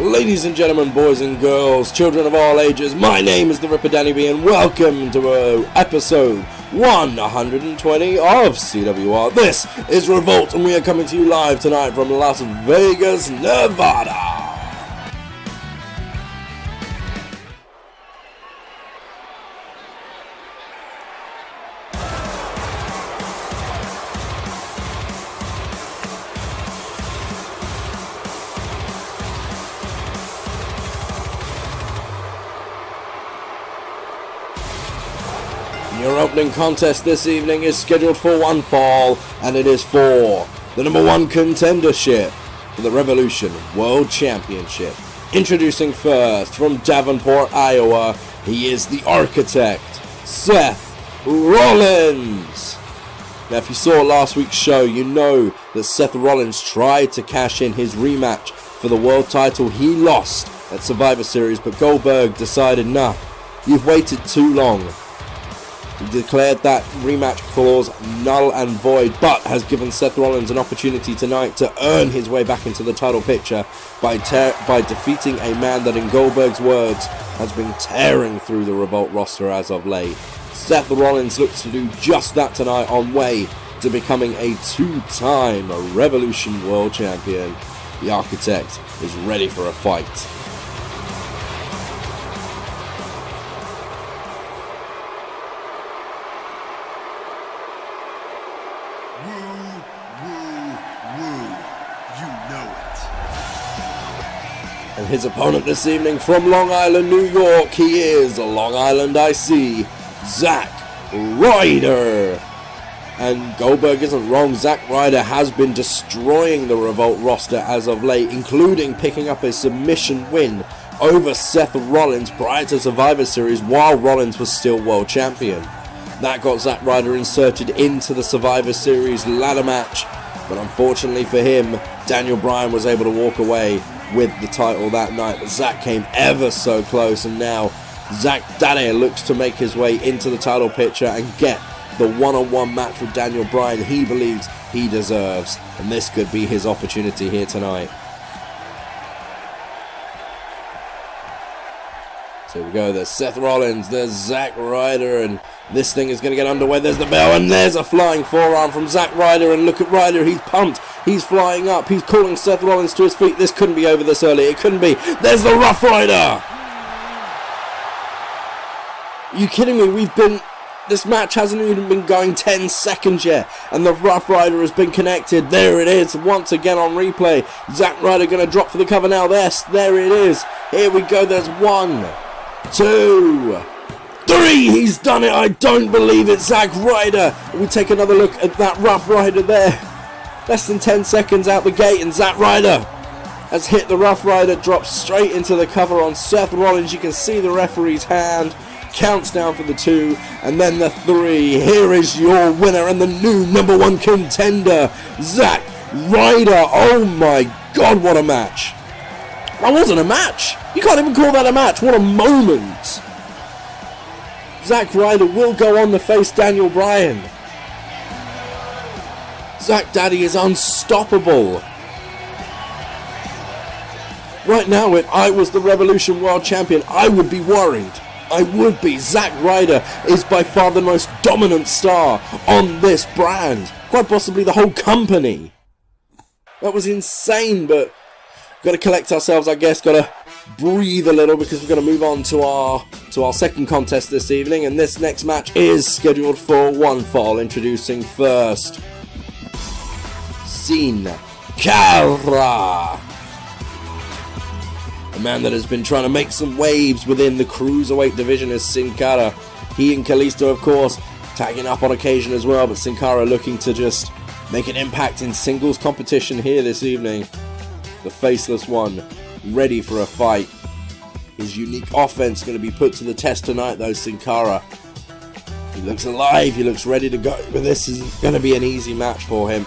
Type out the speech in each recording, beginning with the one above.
Ladies and gentlemen, boys and girls, children of all ages, my name is the Ripper Danny B and welcome to episode 120 of CWR. This is Revolt and we are coming to you live tonight from Las Vegas, Nevada. Your opening contest this evening is scheduled for one fall, and it is for the number one contendership for the Revolution World Championship. Introducing first from Davenport, Iowa, he is the architect, Seth Rollins. Now, if you saw last week's show, you know that Seth Rollins tried to cash in his rematch for the world title. He lost at Survivor Series, but Goldberg decided, nah, you've waited too long. He declared that rematch clause null and void, but has given Seth Rollins an opportunity tonight to earn his way back into the title picture by defeating a man that, in Goldberg's words, has been tearing through the Revolt roster as of late. Seth Rollins looks to do just that tonight, on way to becoming a two-time Revolution World Champion. The Architect is ready for a fight. And his opponent this evening from Long Island, New York, he is Long Island IC, Zack Ryder. And Goldberg isn't wrong, Zack Ryder has been destroying the Revolt roster as of late, including picking up a submission win over Seth Rollins prior to Survivor Series while Rollins was still world champion. That got Zack Ryder inserted into the Survivor Series ladder match, but unfortunately for him, Daniel Bryan was able to walk away with the title that night, but Zack came ever so close, and now Zack Daddy looks to make his way into the title picture and get the one-on-one match with Daniel Bryan he believes he deserves, and this could be his opportunity here tonight. So here we go, there's Seth Rollins, there's Zack Ryder, and this thing is going to get underway. There's the bell, and there's a flying forearm from Zack Ryder, and look at Ryder, he's pumped, he's flying up, he's calling Seth Rollins to his feet. This couldn't be over this early, it couldn't be. There's the Rough Rider! Are you kidding me? This match hasn't even been going 10 seconds yet, and the Rough Rider has been connected. There it is, once again on replay. Zack Ryder going to drop for the cover now. There it is. Here we go, there's 1, 2, 3, he's done it, I don't believe it, Zack Ryder. We take another look at that Rough Rider there. Less than 10 seconds out the gate, and Zack Ryder has hit the Rough Rider, drops straight into the cover on Seth Rollins. You can see the referee's hand, counts down for the 2, and then the 3. Here is your winner and the new number one contender, Zack Ryder. Oh my God, what a match. That wasn't a match. You can't even call that a match. What a moment. Zack Ryder will go on to face Daniel Bryan. Zack Daddy is unstoppable. Right now, if I was the Revolution World Champion, I would be worried. I would be. Zack Ryder is by far the most dominant star on this brand. Quite possibly the whole company. That was insane, but got to collect ourselves, I guess. Got to breathe a little because we're going to move on to our second contest this evening, and this next match is scheduled for one fall. Introducing first, Sin Cara. A man that has been trying to make some waves within the cruiserweight division is Sin Cara. He and Kalisto, of course, tagging up on occasion as well, but Sin Cara looking to just make an impact in singles competition here this evening. The faceless one, ready for a fight. His unique offense going to be put to the test tonight, though. Sin Cara, he looks alive, he looks ready to go, but this isn't going to be an easy match for him.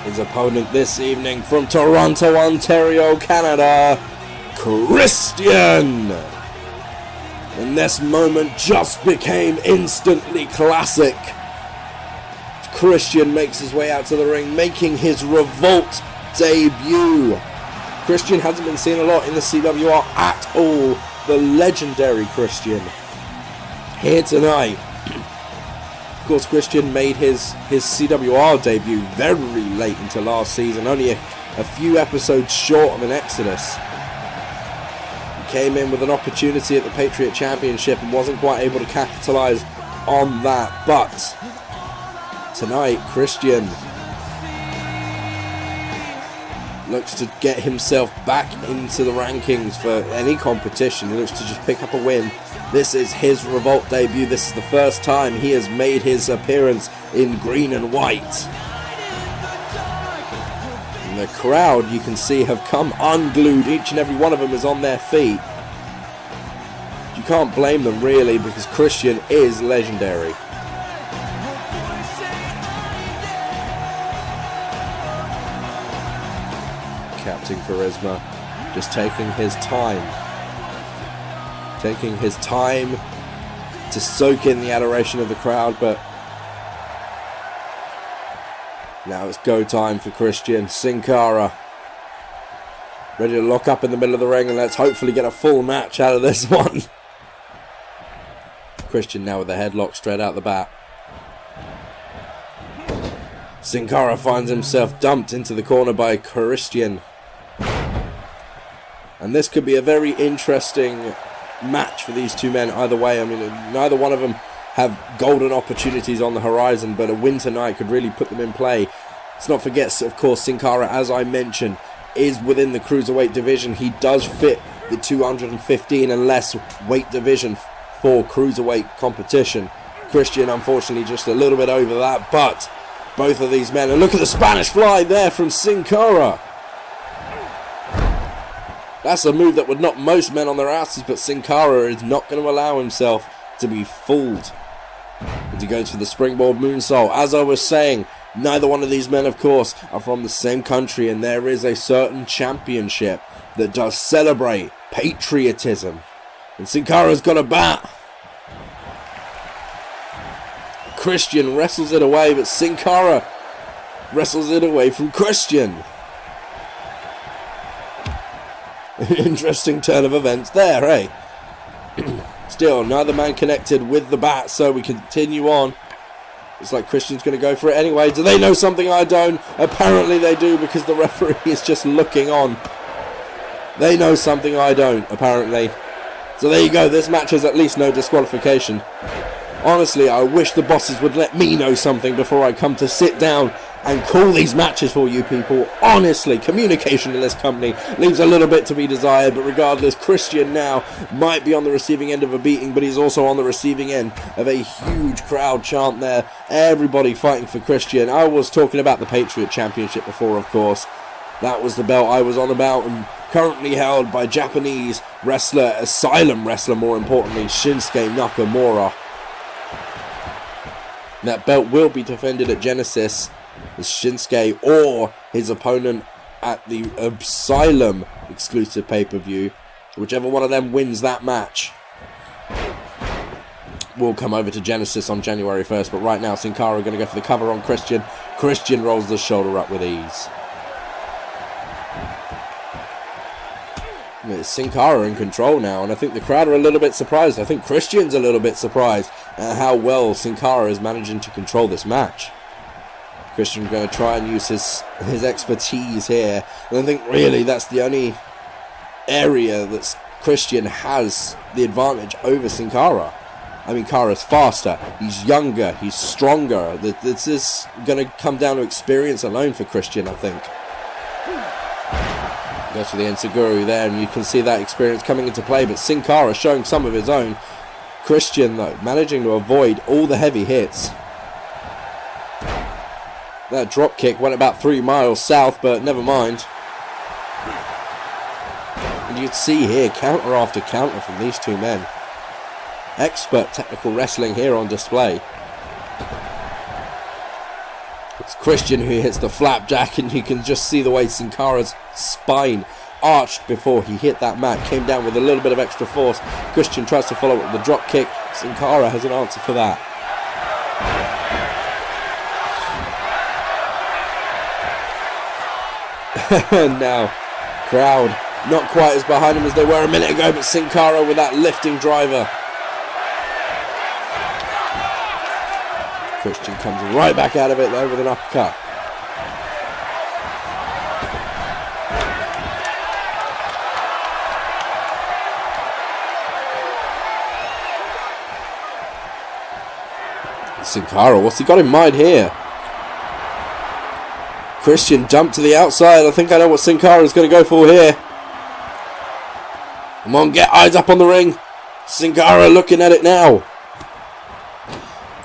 His opponent this evening from Toronto, Ontario, Canada, Christian. And this moment just became instantly classic. Christian makes his way out to the ring, making his Revolt debut. Christian hasn't been seen a lot in the CWR at all. The legendary Christian here tonight. Of course, Christian made his CWR debut very late into last season, only a few episodes short of an exodus. He came in with an opportunity at the Patriot Championship and wasn't quite able to capitalize on that, but tonight Christian looks to get himself back into the rankings for any competition. He looks to just pick up a win. This is his Revolt debut. This is the first time he has made his appearance in green and white. And the crowd, you can see, have come unglued. Each and every one of them is on their feet. You can't blame them really, because Christian is legendary. Captain Charisma just taking his time to soak in the adoration of the crowd, but now it's go time for Christian. Sin Cara ready to lock up in the middle of the ring, and let's hopefully get a full match out of this one. Christian now with a headlock straight out the bat. Sin Cara finds himself dumped into the corner by Christian. And this could be a very interesting match for these two men either way. I mean, neither one of them have golden opportunities on the horizon, but a win tonight could really put them in play. Let's not forget, of course, Sin Cara, as I mentioned, is within the cruiserweight division. He does fit the 215 and less weight division for cruiserweight competition. Christian, unfortunately, just a little bit over that, but both of these men, and look at the Spanish fly there from Sin Cara. That's a move that would knock most men on their asses, but Sin Cara is not going to allow himself to be fooled. And he goes for the springboard moonsault. As I was saying, neither one of these men, of course, are from the same country, and there is a certain championship that does celebrate patriotism. And Sin Cara's got a bat. Christian wrestles it away, but Sin Cara wrestles it away from Christian. Interesting turn of events there, eh? Still, neither man connected with the bat, so we continue on. It's like Christian's going to go for it anyway. Do they know something I don't? Apparently they do, because the referee is just looking on. They know something I don't, apparently. So there you go, this match has at least no disqualification. Honestly, I wish the bosses would let me know something before I come to sit down and call these matches for you people. Honestly, communication in this company leaves a little bit to be desired, but regardless, Christian now might be on the receiving end of a beating, but he's also on the receiving end of a huge crowd chant there. Everybody fighting for Christian. I was talking about the Patriot Championship before, of course. That was the belt I was on about, and currently held by Japanese wrestler, Asylum wrestler more importantly, Shinsuke Nakamura. That belt will be defended at Genesis as Shinsuke or his opponent at the Asylum exclusive pay-per-view. Whichever one of them wins that match will come over to Genesis on January 1st. But right now, Sin Cara going to go for the cover on Christian. Christian rolls the shoulder up with ease. Sin Cara in control now, and I think the crowd are a little bit surprised. I think Christian's a little bit surprised at how well Sin Cara is managing to control this match. Christian going to try and use his expertise here, and I think really that's the only area that Christian has the advantage over Sin Cara. I mean, Cara's faster, he's younger, he's stronger. This is going to come down to experience alone for Christian, I think. Goes for the Enseguru there, and you can see that experience coming into play, but Sin Cara showing some of his own. Christian, though, managing to avoid all the heavy hits. That drop kick went about 3 miles south, but never mind. And you can see here, counter after counter from these two men. Expert technical wrestling here on display. It's Christian who hits the flapjack, and you can just see the way Sin Cara's spine arched before he hit that mat. Came down with a little bit of extra force. Christian tries to follow up with the drop kick. Sin Cara has an answer for that. And now, crowd not quite as behind him as they were a minute ago, but Sin Cara with that lifting driver. Christian comes right back out of it though with an uppercut. Sin Cara, what's he got in mind here? Christian jumped to the outside. I think I know what Sin Cara is going to go for here. Come on, get eyes up on the ring. Sin Cara looking at it now.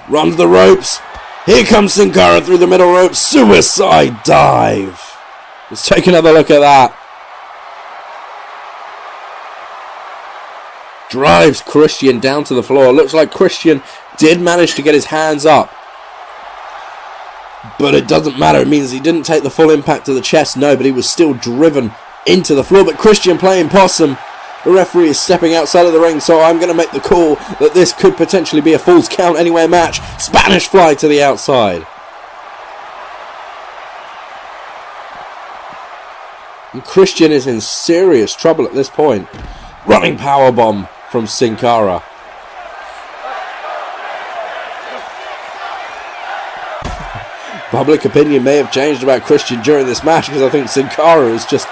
Runs the ropes. Here comes Sin Cara through the middle rope. Suicide dive. Let's take another look at that. Drives Christian down to the floor. Looks like Christian did manage to get his hands up. But it doesn't matter. It means he didn't take the full impact to the chest. No, but he was still driven into the floor. But Christian playing possum. The referee is stepping outside of the ring, so I'm going to make the call that this could potentially be a Falls Count Anywhere match. Spanish fly to the outside. And Christian is in serious trouble at this point. Running powerbomb from Sin Cara. Public opinion may have changed about Christian during this match, because I think Sin Cara is just...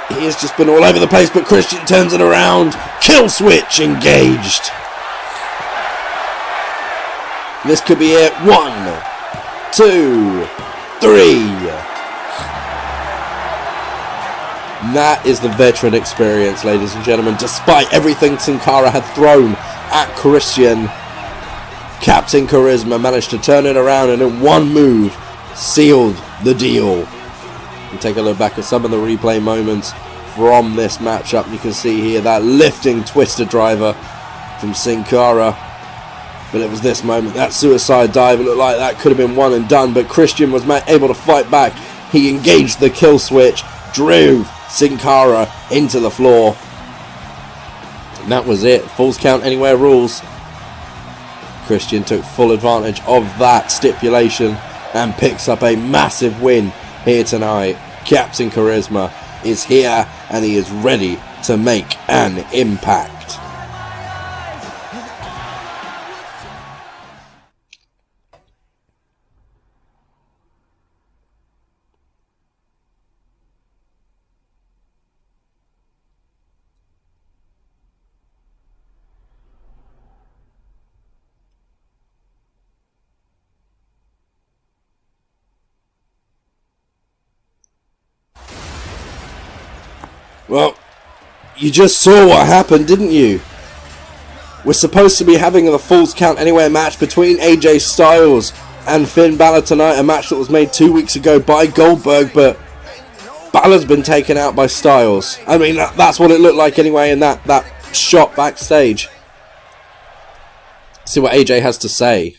he has just been all over the place, but Christian turns it around. Kill switch engaged. This could be it. 1, 2, 3. And that is the veteran experience, ladies and gentlemen. Despite everything Sin Cara had thrown at Christian, Captain Charisma managed to turn it around and in one move sealed the deal. And take a look back at some of the replay moments from this matchup. You can see here that lifting twister driver from Sin Cara. But it was this moment, that suicide dive, it looked like that could have been one and done, but Christian was able to fight back. He engaged the kill switch, drove Sin Cara into the floor. And that was it. Falls Count Anywhere rules. Christian took full advantage of that stipulation and picks up a massive win here tonight. Captain Charisma is here and he is ready to make an impact. Well, you just saw what happened, didn't you? We're supposed to be having the Falls Count Anywhere match between AJ Styles and Finn Balor tonight, a match that was made 2 weeks ago by Goldberg, but Balor's been taken out by Styles. I mean, that's what it looked like anyway in that shot backstage. See what AJ has to say.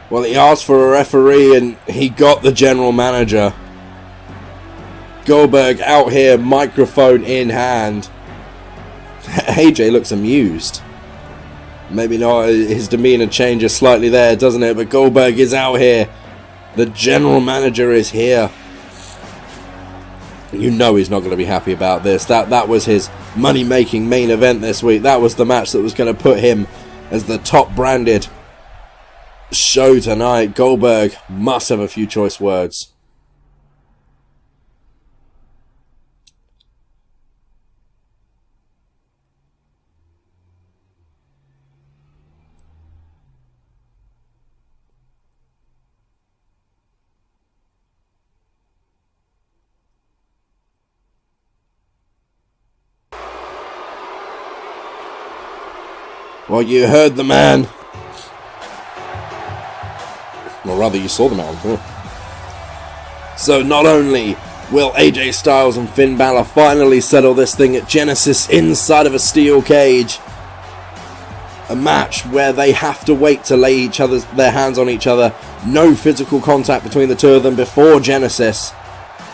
Well, he asked for a referee and he got the general manager. Goldberg out here, microphone in hand. AJ looks amused. Maybe not, his demeanor changes slightly there, doesn't it? But Goldberg is out here. The general manager is here. You know he's not going to be happy about this. That was his money-making main event this week. That was the match that was going to put him as the top-branded show tonight. Goldberg must have a few choice words. Well, you heard the man. Or rather, you saw the man. So not only Will AJ Styles and Finn Balor finally settle this thing at Genesis inside of a steel cage? A match where they have to wait to lay their hands on each other. No physical contact between the two of them before Genesis.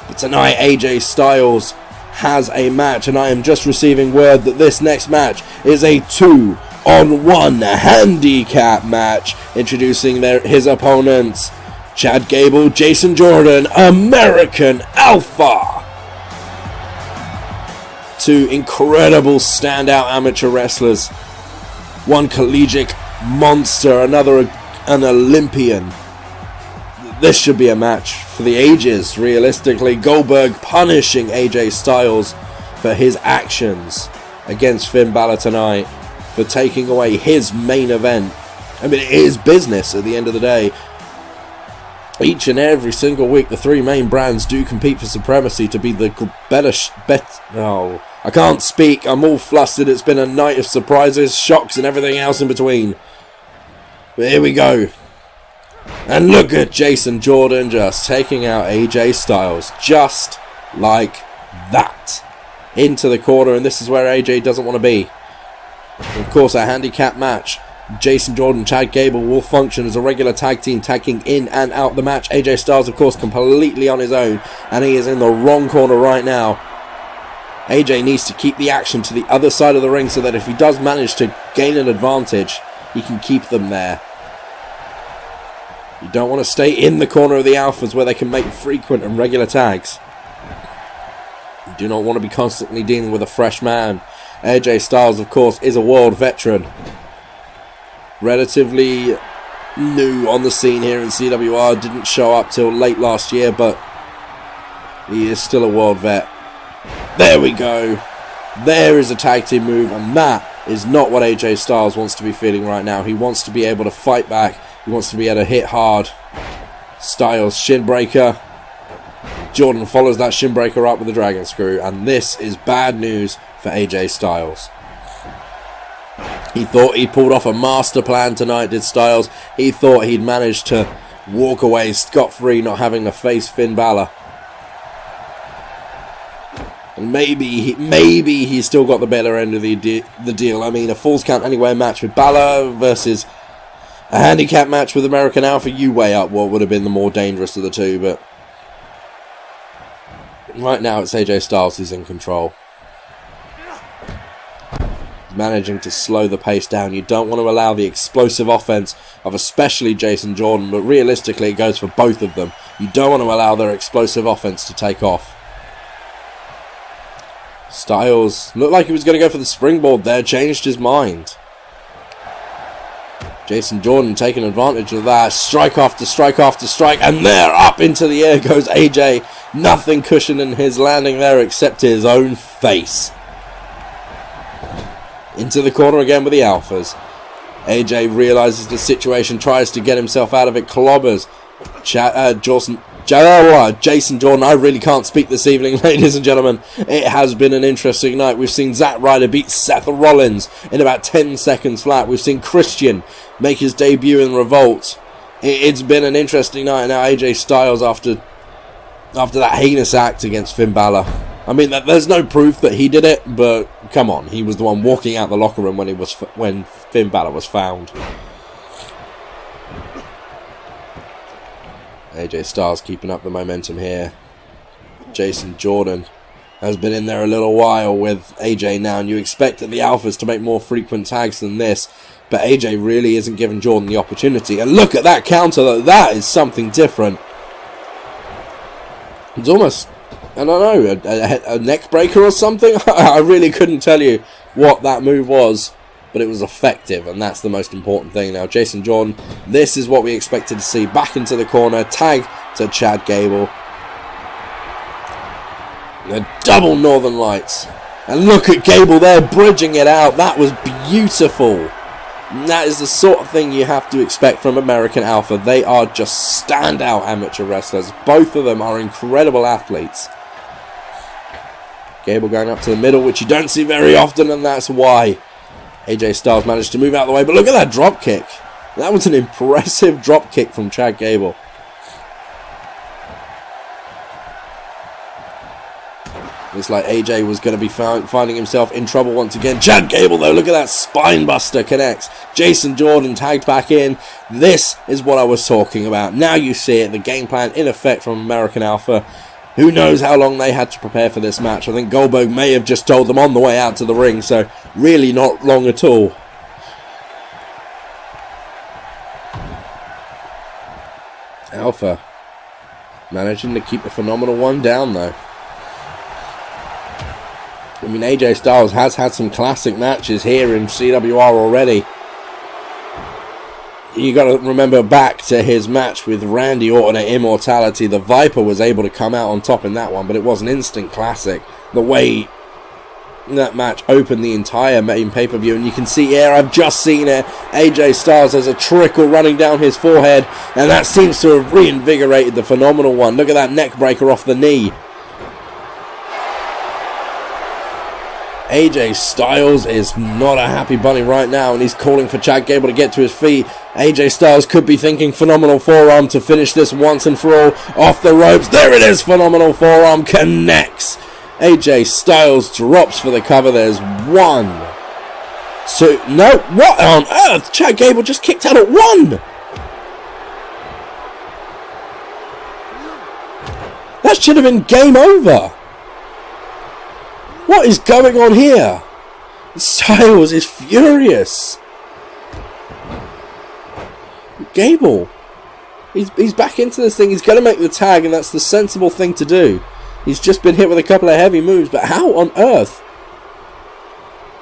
But tonight AJ Styles has a match, and I am just receiving word that this next match is a 2-on-1 handicap match. Introducing his opponents, Chad Gable, Jason Jordan, American Alpha. Two incredible standout amateur wrestlers. One collegiate monster, another an Olympian. This should be a match for the ages, realistically. Goldberg punishing AJ Styles for his actions against Finn Balor tonight, for taking away his main event. I mean, it is business at the end of the day. Each and every single week, the three main brands do compete for supremacy to be the better. Oh, I can't speak. I'm all flustered. It's been a night of surprises, shocks, and everything else in between. But here we go. And look at Jason Jordan just taking out AJ Styles. Just like that. Into the corner, and this is where AJ doesn't want to be. Of course, a handicap match. Jason Jordan, Chad Gable will function as a regular tag team, tagging in and out the match. AJ Styles, of course, completely on his own, and he is in the wrong corner right now. AJ needs to keep the action to the other side of the ring so that if he does manage to gain an advantage, he can keep them there. You don't want to stay in the corner of the Alphas where they can make frequent and regular tags. You do not want to be constantly dealing with a fresh man. AJ Styles, of course, is a world veteran. Relatively new on the scene here in CWR. Didn't show up till late last year, but he is still a world vet. There we go. There is a tag team move, and that is not what AJ Styles wants to be feeling right now. He wants to be able to fight back. He wants to be able to hit hard. Styles shin breaker. Jordan follows that shin breaker up with a dragon screw, and this is bad news for AJ Styles. He thought he pulled off a master plan tonight, did Styles. He thought he'd managed to walk away scot-free, not having to face Finn Balor. And maybe he's still got the better end of the deal. I mean, a Falls Count Anywhere match with Balor versus a handicap match with American Alpha. You weigh up what would have been the more dangerous of the two, but right now it's AJ Styles who's in control. Managing to slow the pace down. You don't want to allow the explosive offense of especially Jason Jordan, but realistically it goes for both of them. You don't want to allow their explosive offense to take off. Styles looked like he was going to go for the springboard there, changed his mind. Jason Jordan taking advantage of that. Strike after strike after strike, and there, up into the air goes AJ. Nothing cushioning his landing there except his own face. Into the corner again with the Alphas. AJ realizes the situation, tries to get himself out of it, clobbers Jason Jordan. I really can't speak this evening, ladies and gentlemen. It has been an interesting night. We've seen Zack Ryder beat Seth Rollins in about 10 seconds flat. We've seen Christian make his debut in Revolt. It's been an interesting night. Now AJ Styles, after that heinous act against Finn Balor. I mean, there's no proof that he did it, but come on, he was the one walking out the locker room when Finn Balor was found. AJ Styles keeping up the momentum here. Jason Jordan has been in there a little while with AJ now, and you expected the Alphas to make more frequent tags than this, but AJ really isn't giving Jordan the opportunity. And look at that counter, though. That is something different. It's almost, I don't know, a neck breaker or something? I really couldn't tell you what that move was, but it was effective, and that's the most important thing. Now, Jason Jordan, this is what we expected to see. Back into the corner, tag to Chad Gable. The double Northern Lights. And look at Gable there, bridging it out. That was beautiful. And that is the sort of thing you have to expect from American Alpha. They are just standout amateur wrestlers. Both of them are incredible athletes. Gable going up to the middle, which you don't see very often, and that's why AJ Styles managed to move out of the way. But look at that drop kick. That was an impressive drop kick from Chad Gable. Looks like AJ was going to be finding himself in trouble once again. Chad Gable, though, look at that spine buster connects. Jason Jordan tagged back in. This is what I was talking about. Now you see it, the game plan in effect from American Alpha. Who knows how long they had to prepare for this match. I think Goldberg may have just told them on the way out to the ring, so really not long at all. Alpha managing to keep the Phenomenal One down, though. I mean, AJ Styles has had some classic matches here in CWR already. You got to remember back to his match with Randy Orton at Immortality. The Viper was able to come out on top in that one, but it was an instant classic. The way that match opened the entire main pay-per-view, and you can see here, I've just seen it, AJ Styles has a trickle running down his forehead, and that seems to have reinvigorated the Phenomenal One. Look at that neck breaker off the knee. AJ Styles is not a happy bunny right now, and he's calling for Chad Gable to get to his feet. AJ Styles could be thinking phenomenal forearm to finish this once and for all. Off the ropes, there it is, phenomenal forearm connects. AJ Styles drops for the cover. There's 1, 2, no, what on earth? Chad Gable just kicked out at 1. That should have been game over. What is going on here? Styles is furious. Gable, he's back into this thing. He's going to make the tag, and that's the sensible thing to do. He's just been hit with a couple of heavy moves, but how on earth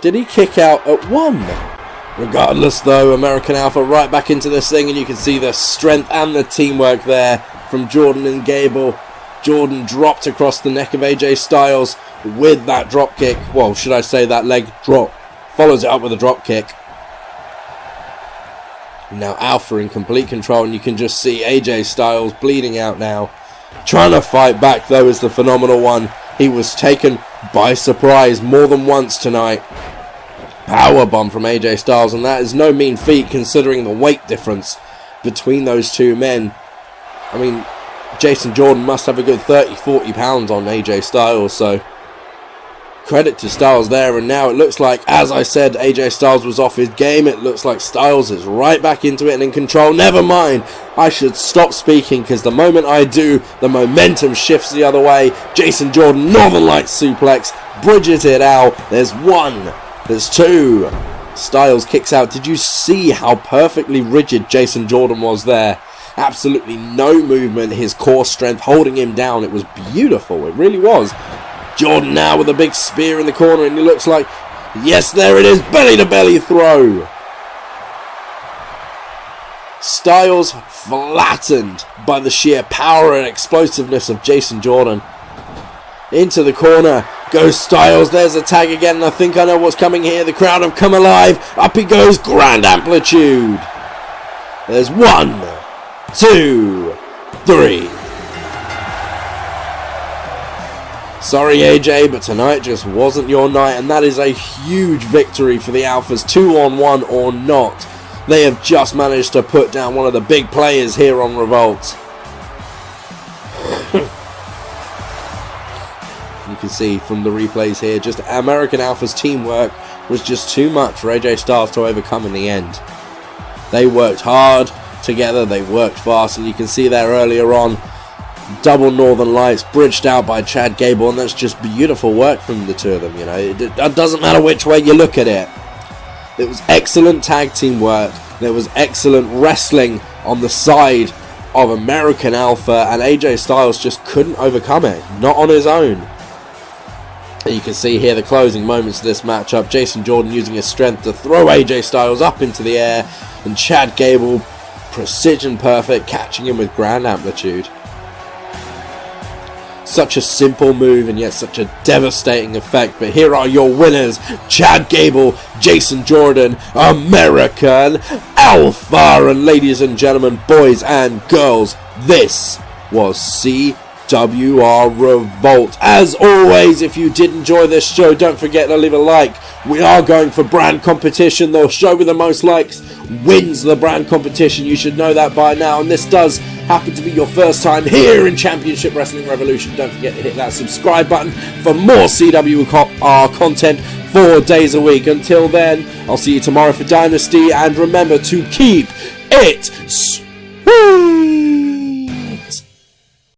did he kick out at 1? Regardless, though, American Alpha right back into this thing, and you can see the strength and the teamwork there from Jordan and Gable. Jordan dropped across the neck of AJ Styles with that drop kick. Well, should I say that leg drop. Follows it up with a drop kick. Now Alpha in complete control, and you can just see AJ Styles bleeding out now. Trying to fight back, though, is the Phenomenal One. He was taken by surprise more than once tonight. Powerbomb from AJ Styles, and that is no mean feat considering the weight difference between those two men. I mean, Jason Jordan must have a good 30-40 pounds on AJ Styles, so credit to Styles there. And now it looks like, as I said, AJ Styles was off his game. It looks like Styles is right back into it and in control. Never mind, I should stop speaking, because the moment I do, the momentum shifts the other way. Jason Jordan, Northern Lights suplex, bridges it out. There's 1, there's 2. Styles kicks out. Did you see how perfectly rigid Jason Jordan was there? Absolutely no movement, his core strength holding him down. It was beautiful, it really was. Jordan now with a big spear in the corner, and he looks like, yes, there it is, belly to belly throw. Styles flattened by the sheer power and explosiveness of Jason Jordan. Into the corner goes Styles. There's a tag again, and I think I know what's coming here. The crowd have come alive. Up he goes, grand amplitude. There's 1, 2, 3. Sorry AJ, but tonight just wasn't your night, and that is a huge victory for the Alphas, 2-on-1 or not. They have just managed to put down one of the big players here on Revolt. You can see from the replays here, just American Alpha's teamwork was just too much for AJ Styles to overcome in the end. They worked hard together, they worked fast, and you can see there earlier on, double Northern Lights bridged out by Chad Gable, and that's just beautiful work from the two of them. You know, it doesn't matter which way you look at it. It was excellent tag team work. There was excellent wrestling on the side of American Alpha, and AJ Styles just couldn't overcome it, not on his own. And you can see here the closing moments of this matchup. Jason Jordan using his strength to throw AJ Styles up into the air, and Chad Gable, precision perfect, catching him with grand amplitude. Such a simple move and yet such a devastating effect. But here are your winners, Chad Gable, Jason Jordan, American Alpha. And ladies and gentlemen, boys and girls, this was CWR. CWR Revolt. As always, if you did enjoy this show, don't forget to leave a like. We are going for brand competition. The show with the most likes wins the brand competition. You should know that by now. And this does happen to be your first time here in Championship Wrestling Revolution. Don't forget to hit that subscribe button for more CWR content 4 days a week. Until then, I'll see you tomorrow for Dynasty. And remember to keep it smooth.